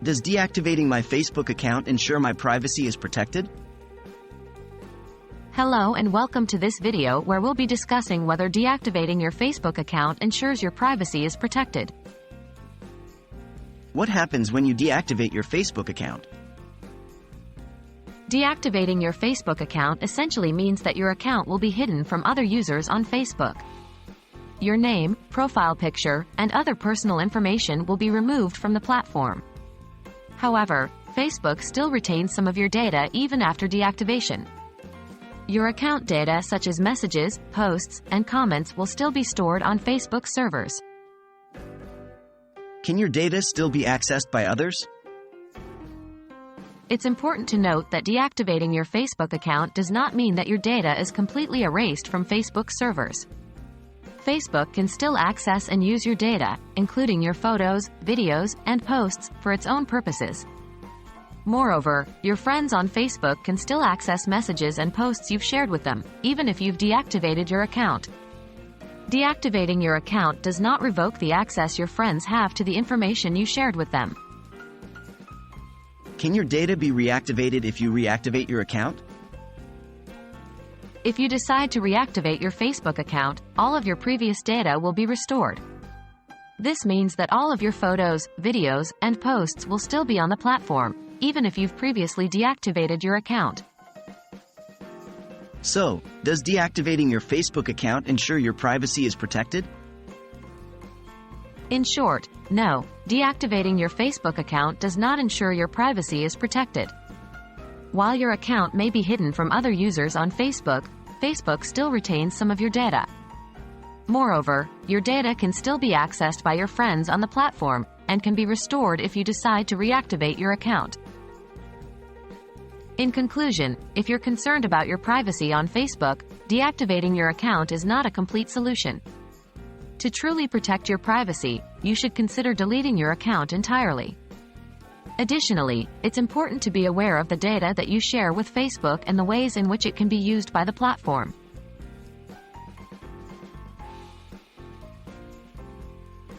Does deactivating my Facebook account ensure my privacy is protected? Hello and welcome to this video where we'll be discussing whether deactivating your Facebook account ensures your privacy is protected. What happens when you deactivate your Facebook account? Deactivating your Facebook account essentially means that your account will be hidden from other users on Facebook. Your name, profile picture, and other personal information will be removed from the platform. However, Facebook still retains some of your data even after deactivation. Your account data such as messages, posts, and comments will still be stored on Facebook servers. Can your data still be accessed by others? It's important to note that deactivating your Facebook account does not mean that your data is completely erased from Facebook servers. Facebook can still access and use your data, including your photos, videos, and posts, for its own purposes. Moreover, your friends on Facebook can still access messages and posts you've shared with them, even if you've deactivated your account. Deactivating your account does not revoke the access your friends have to the information you shared with them. Can your data be reactivated if you reactivate your account? If you decide to reactivate your Facebook account, all of your previous data will be restored. This means that all of your photos, videos, and posts will still be on the platform, even if you've previously deactivated your account. So, does deactivating your Facebook account ensure your privacy is protected? In short, no, deactivating your Facebook account does not ensure your privacy is protected. While your account may be hidden from other users on Facebook, Facebook still retains some of your data. Moreover, your data can still be accessed by your friends on the platform, and can be restored if you decide to reactivate your account. In conclusion, if you're concerned about your privacy on Facebook, deactivating your account is not a complete solution. To truly protect your privacy, you should consider deleting your account entirely. Additionally, it's important to be aware of the data that you share with Facebook and the ways in which it can be used by the platform.